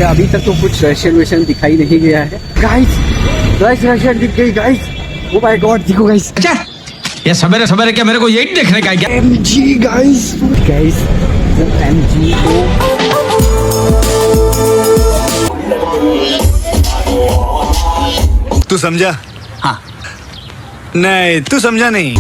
अभी तक तो कुछ रशियन दिखाई नहीं गया है। गाइस रशियन दिख गई गाइस। ओ माय गॉड देखो गाइस। ये सवेरे सवेरे क्या मेरे को यही देखने का है क्या? एमजी गाइस एमजी को तू समझा? हाँ। नहीं तू समझा नहीं।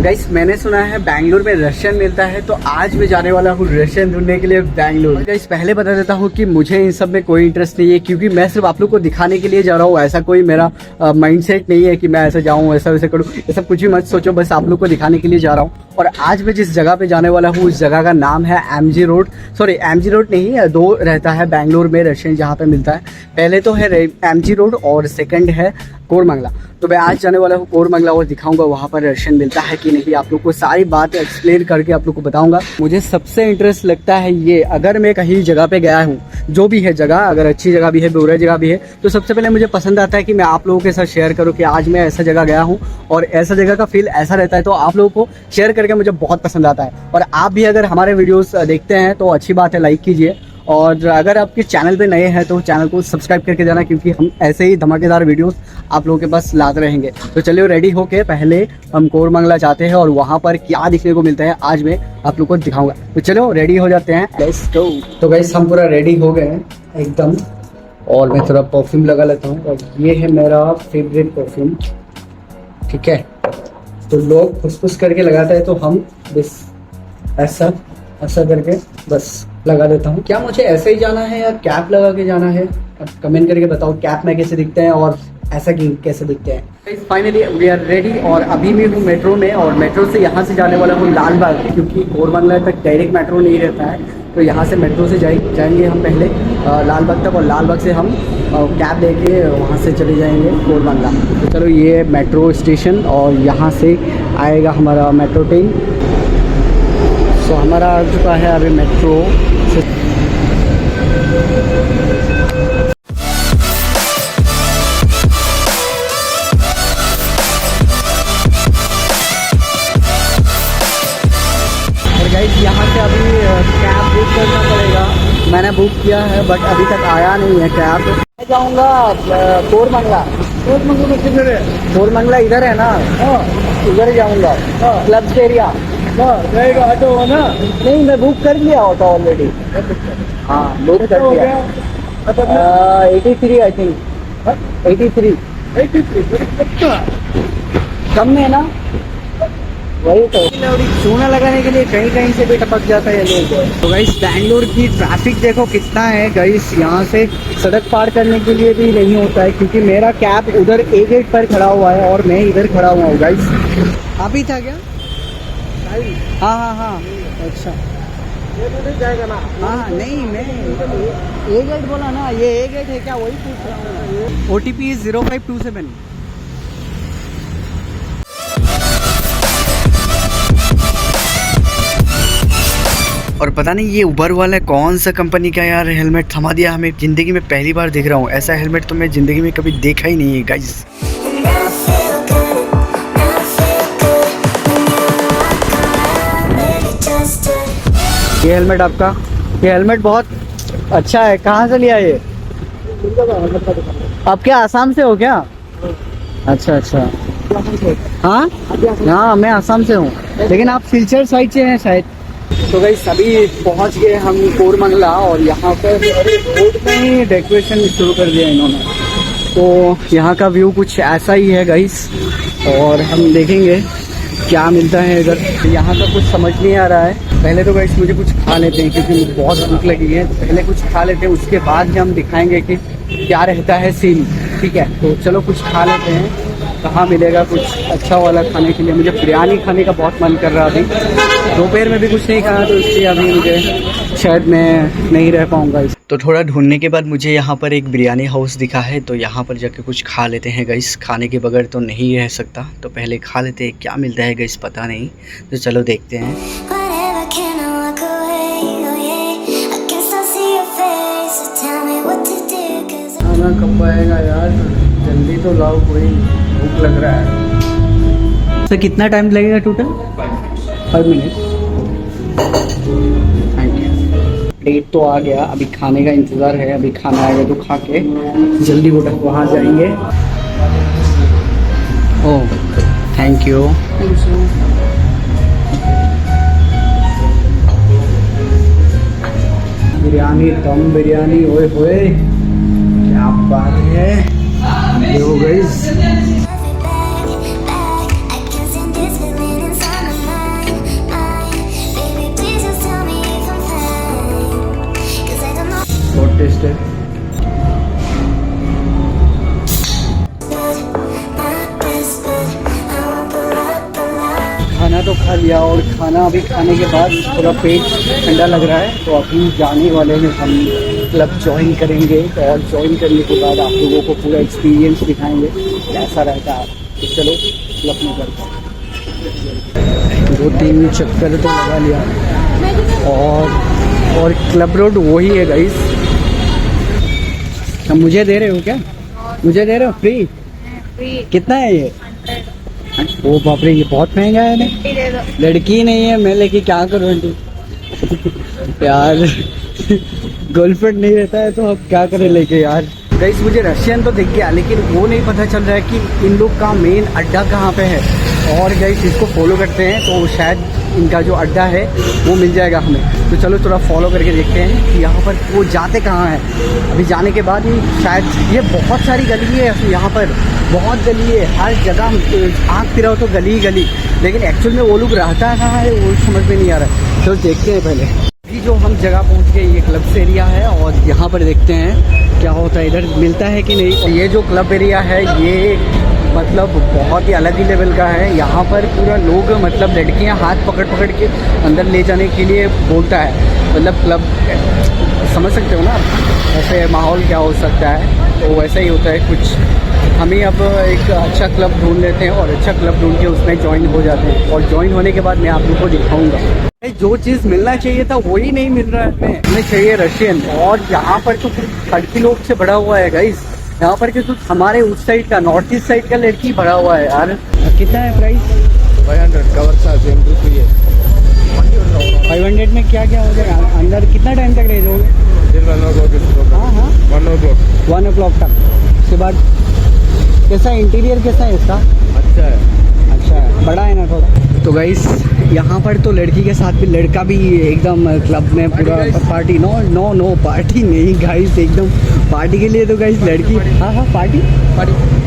गाइस मैंने सुना है बैंगलोर में रशियन मिलता है, तो आज मैं जाने वाला हूँ रशियन ढूंढने के लिए बैंगलोर। गाइस पहले बता देता हूँ कि मुझे इन सब में कोई इंटरेस्ट नहीं है, क्योंकि मैं सिर्फ आप लोग को दिखाने के लिए जा रहा हूँ। ऐसा कोई मेरा माइंडसेट नहीं है कि मैं ऐसा जाऊँ ऐसा वैसा करूँ, ये सब कुछ भी मत सोचो, बस आप लोग को दिखाने के लिए जा रहा हूँ। और आज मैं जिस जगह पे जाने वाला हूँ उस जगह का नाम है MG road. Sorry MG road नहीं, दो रहता है बैंगलोर में रशियन जहाँ पे मिलता है। पहले तो है एमजी रोड और सेकंड है कोरमंगला। तो मैं आज जाने वाला हूँ कोरमंगला और दिखाऊंगा वहाँ पर रशियन मिलता है कि नहीं। आप लोग को सारी बात एक्सप्लेन करके आप लोग को बताऊंगा। मुझे सबसे इंटरेस्ट लगता है ये, अगर मैं कहीं जगह पे गया हूँ, जो भी है जगह, अगर अच्छी जगह भी है बुरा जगह भी है, तो सबसे पहले मुझे पसंद आता है कि मैं आप लोगों के साथ शेयर करूँ कि आज मैं ऐसा जगह गया हूँ और ऐसा जगह का फील ऐसा रहता है। तो आप लोगों को शेयर करके मुझे बहुत पसंद आता है। और आप भी अगर हमारे वीडियोस देखते हैं तो अच्छी बात है, लाइक कीजिए। और अगर आपके चैनल पे नए हैं तो चैनल को सब्सक्राइब करके जाना, क्योंकि हम ऐसे ही धमाकेदार वीडियोस आप लोगों के पास लाते रहेंगे। तो चलिए रेडी होके पहले हम कोरमंगला जाते हैं और वहाँ पर क्या दिखने को मिलता है आज मैं आप लोग को दिखाऊंगा। तो चलो रेडी हो जाते हैं, लेट्स गो। तो गाइस हम पूरा रेडी हो गए हैं एकदम, और मैं थोड़ा परफ्यूम लगा लेता हूँ। और ये है मेरा फेवरेट परफ्यूम, ठीक है। तो लोग फुस करके लगाते हैं, तो हम बस ऐसा ऐसा करके बस लगा देता हूँ। क्या मुझे ऐसे ही जाना है या कैप लगा के जाना है? अब कमेंट करके बताओ कैप में कैसे दिखते हैं और ऐसा कैसे दिखते हैं। फाइनली वी आर रेडी और अभी मैं हूँ मेट्रो में, और मेट्रो से यहाँ से जाने वाला हूँ लाल बाग, क्योंकि कोरमंगला तक डायरेक्ट मेट्रो नहीं रहता है। तो यहाँ से मेट्रो से जाएंगे हम पहले लाल बाग तक, और लाल बाग से हम कैब लेके वहाँ से चले जाएंगे कोरमंगला। तो चलो ये मेट्रो स्टेशन, और यहाँ से आएगा हमारा मेट्रो ट्रेन। तो हमारा आ चुका है अभी मेट्रो से। और गाइस यहाँ से अभी कैब बुक करना पड़ेगा। मैंने बुक किया है बट अभी तक आया नहीं है कैब। मैं जाऊँगा कोरमंगला। कोरमंगला में किधर है? कोरमंगला इधर है ना, इधर जाऊँगा क्लब्स एरिया। जाएगा ऑटो हो ना? नहीं मैं बुक कर लिया ऑटो ऑलरेडी। हाँ बुक कर लिया। 83 आई थिंक, 83 कम में है ना, वही तो। चूना लगाने के लिए कहीं कहीं से भी टपक जाता है ये लोग। तो गाइस बैंगलोर की ट्रैफिक देखो कितना है गाइस। यहाँ से सड़क पार करने के लिए भी नहीं होता है, क्योंकि मेरा कैब उधर ए गेट पर खड़ा हुआ है और मैं इधर खड़ा हुआ हूँ गाइस। अभी था क्या? हाँ अच्छा ये जाएगा ना? हाँ नहीं मैं ए गेट बोला ना, ये ए गेट है क्या, वही पूछ रहा हूँ। OTP 0527। और पता नहीं ये उबर वाला कौन सा कंपनी का यार हेलमेट थमा दिया हमें। जिंदगी में पहली बार देख रहा हूँ ऐसा हेलमेट, तो मैं जिंदगी में कभी देखा ही नहीं है गाइस। ये हेलमेट आपका, ये हेलमेट बहुत अच्छा है। कहाँ से लिया ये? आप क्या आसाम से हो क्या? अच्छा हाँ मैं आसाम से हूँ, लेकिन आप सिलचर साइड से हैं शायद। तो गाइस अभी पहुँच गए हम कोरमंगला, और यहाँ पर रोड में ही डेकोरेशन शुरू कर दिया इन्होंने। तो यहाँ का व्यू कुछ ऐसा ही है गाइस, और हम देखेंगे क्या मिलता है इधर। यहाँ का कुछ समझ नहीं आ रहा है। पहले तो गाइस मुझे कुछ खा लेते हैं, क्योंकि मुझे बहुत भूख लगी है। पहले कुछ खा लेते हैं, उसके बाद ही हम दिखाएंगे कि क्या रहता है सीन, ठीक है। तो चलो कुछ खा लेते हैं। कहाँ मिलेगा कुछ अच्छा वाला खाने के लिए? मुझे बिरयानी खाने का बहुत मन कर रहा अभी। दोपहर में भी कुछ नहीं खाया, तो इसलिए अभी मुझे शायद मैं नहीं रह पाऊँगा। तो थोड़ा ढूंढने के बाद मुझे यहाँ पर एक बिरयानी हाउस दिखा है, तो यहाँ पर जाके कुछ खा लेते हैं गाइस। खाने के बगैर तो नहीं रह सकता, तो पहले खा लेते हैं। क्या मिलता है गाइस पता नहीं, तो चलो देखते हैं। खाना कब आएगा यार, जल्दी तो लाओ, कोई भूख लग रहा है। तो कितना टाइम लगेगा total? 5 minute. Thank you. Plate तो आ गया, अभी खाने का इंतज़ार है। अभी खाना आएगा तो खा के जल्दी वहाँ जाएंगे। Oh thank you. बिरयानी, दम बिरयानी, ओए होए क्या बात है। देखो गाइस, बहुत टेस्ट है। खाना तो खा लिया और खाना अभी खाने के बाद थोड़ा पेट ठंडा लग रहा है, तो अभी जाने वाले हैं हम क्लब ज्वाइन करेंगे। और ज्वाइन करने के बाद आप लोगों को पूरा एक्सपीरियंस दिखाएंगे कैसा रहता है। तो चलो क्लब में करते हैं। 2-3 चक्कर तो लगा लिया और क्लब रोड वही है गाइस। अब मुझे दे रहे हो क्या? मुझे दे रहे हो फ्री? कितना है ये? ओ बाप रे, ये बहुत महंगा है ना। लड़की नहीं है, मैं लेके क्या करूँ आंटी? यार गर्लफ्रेंड नहीं रहता है तो अब क्या करें लेके यार। गाइस मुझे रशियन तो दिख गया, लेकिन वो नहीं पता चल रहा है कि इन लोग का मेन अड्डा कहाँ पे है। और गाइस इसको फॉलो करते हैं तो शायद इनका जो अड्डा है वो मिल जाएगा हमें। तो चलो थोड़ा फॉलो करके देखते हैं कि यहाँ पर वो जाते कहाँ हैं। अभी जाने के बाद ही शायद, ये बहुत सारी गली है यहाँ पर, बहुत गली है, हर जगह आँख फिराओ तो गली ही गली। लेकिन एक्चुअल में वो लोग रहता कहाँ है वो समझ में नहीं आ रहा है। तो देखते हैं पहले। अभी जो हम जगह पहुँच गए, ये क्लब्स एरिया है और यहाँ पर देखते हैं क्या होता है, इधर मिलता है कि नहीं। और ये जो क्लब एरिया है ये मतलब बहुत ही अलग ही लेवल का है। यहाँ पर पूरा लोग मतलब लड़कियाँ हाथ पकड़ पकड़ के अंदर ले जाने के लिए बोलता है। मतलब क्लब समझ सकते हो ना, ऐसे माहौल क्या हो सकता है। तो वैसा ही होता है कुछ। हम ही अब एक अच्छा क्लब ढूंढ लेते हैं और अच्छा क्लब ढूंढ के उसमें ज्वाइन हो जाते हैं। और ज्वाइन होने के बाद मैं आप लोग को दिखाऊंगा। जो चीज़ मिलना चाहिए था वही नहीं मिल रहा है। हमें चाहिए रशियन, और यहाँ पर तो लड़की लोग से भरा हुआ है गाइस। यहाँ पर के कुछ हमारे उस साइड का, नॉर्थ ईस्ट साइड का लड़की भरा हुआ है यार। कितना है प्राइस? 500 कवर था, 500 में क्या क्या हो जाएगा? अंदर कितना टाइम तक रह जाओगे? हाँ 1 o'clock तक। उसके बाद कैसा इंटीरियर कैसा है इसका? अच्छा है। अच्छा है, बड़ा है ना थोड़ा। तो गाइस यहाँ पर तो लड़की के साथ भी लड़का भी एकदम क्लब में पूरा पार्टी। नो पार्टी नहीं गाइस, एकदम पार्टी के लिए तो गाइस लड़की। हाँ पार्टी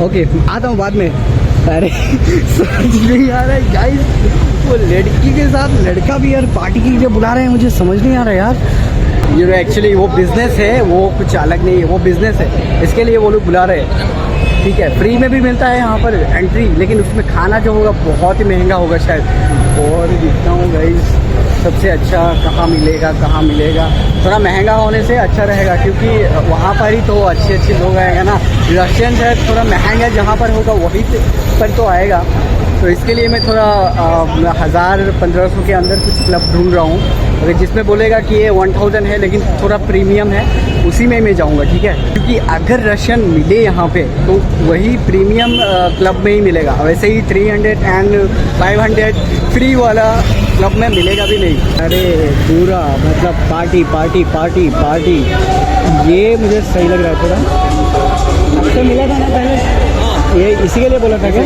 ओके, आता हूँ बाद में। अरे समझ नहीं आ रहा है गाइस, वो लड़की के साथ लड़का भी यार पार्टी के लिए बुला रहे हैं, मुझे समझ नहीं आ रहा यार। ये एक्चुअली वो बिज़नेस है, वो कुछ अलग नहीं है, वो बिज़नेस है, इसके लिए वो लोग बुला रहे हैं। ठीक है, फ्री में भी मिलता है यहाँ पर एंट्री, लेकिन उसमें खाना जो होगा बहुत ही महंगा होगा शायद। और देखता हूँ गाइस सबसे अच्छा कहाँ मिलेगा। थोड़ा महंगा होने से अच्छा रहेगा, क्योंकि वहाँ पर ही तो अच्छे लोग आएगा ना। रशियन शायद थोड़ा महंगा जहाँ पर होगा वहीं पर तो आएगा। तो इसके लिए मैं थोड़ा 1000-1500 के अंदर कुछ क्लब ढूंढ रहा हूँ। अगर जिसमें बोलेगा कि ये 1000 है लेकिन थोड़ा प्रीमियम है, उसी में मैं जाऊंगा। ठीक है, क्योंकि अगर रशियन मिले यहाँ पे तो वही प्रीमियम क्लब में ही मिलेगा। वैसे ही 300 एंड 500 फ्री वाला क्लब में मिलेगा भी नहीं। अरे पूरा मतलब पार्टी ये मुझे सही लग रहा है थोड़ा। आपसे मिला था ना पहले, ये इसी के लिए बोला था क्या?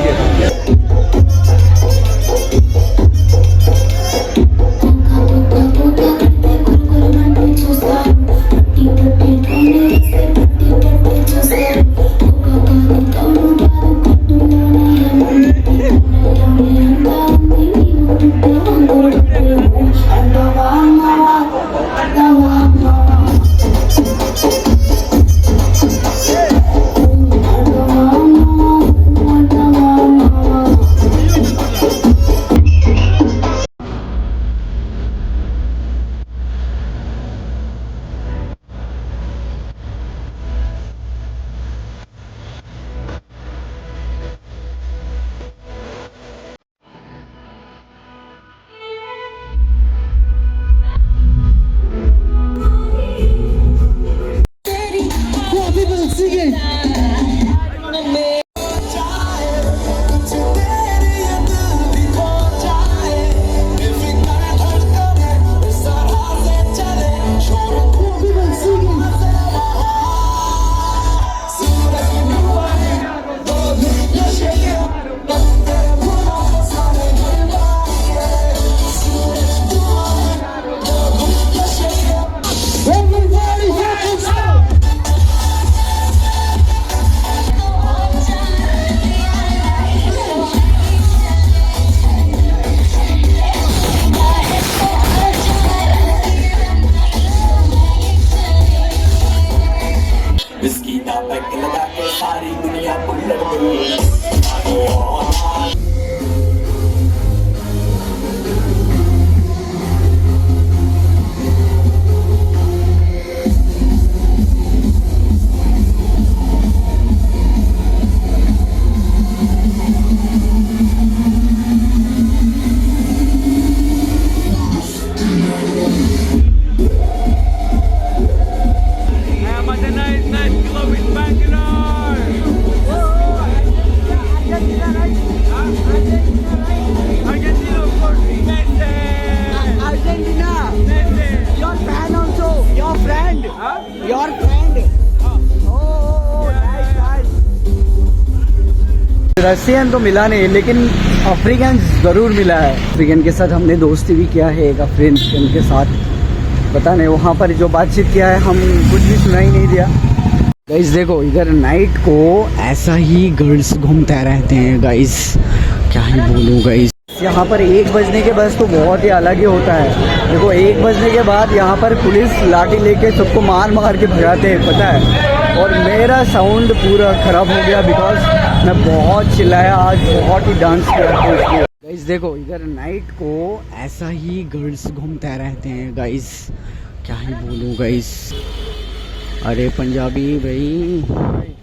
रशियन तो मिला नहीं, लेकिन अफ्रीकन ज़रूर मिला है। अफ्रीकन के साथ हमने दोस्ती भी किया है, एक अफ्रीकन के साथ। पता नहीं वहाँ पर जो बातचीत किया है हम कुछ भी सुना ही नहीं दिया। गाइस देखो इधर नाइट को ऐसा ही गर्ल्स घूमते रहते हैं गाइस, क्या ही बोलूँ गाइस। यहाँ पर 1 बजने के बाद तो बहुत ही अलग ही होता है। देखो 1 बजने के बाद यहाँ पर पुलिस लाठी लेके सबको मार मार के भगाते हैं, पता है। और मेरा साउंड पूरा ख़राब हो गया बिकॉज मैं बहुत चिल्लाया आज, बहुत ही डांस किया। गाइस देखो इधर नाइट को ऐसा ही गर्ल्स घूमते रहते हैं गाइस, क्या ही बोलूँ गाइस। अरे पंजाबी भाई।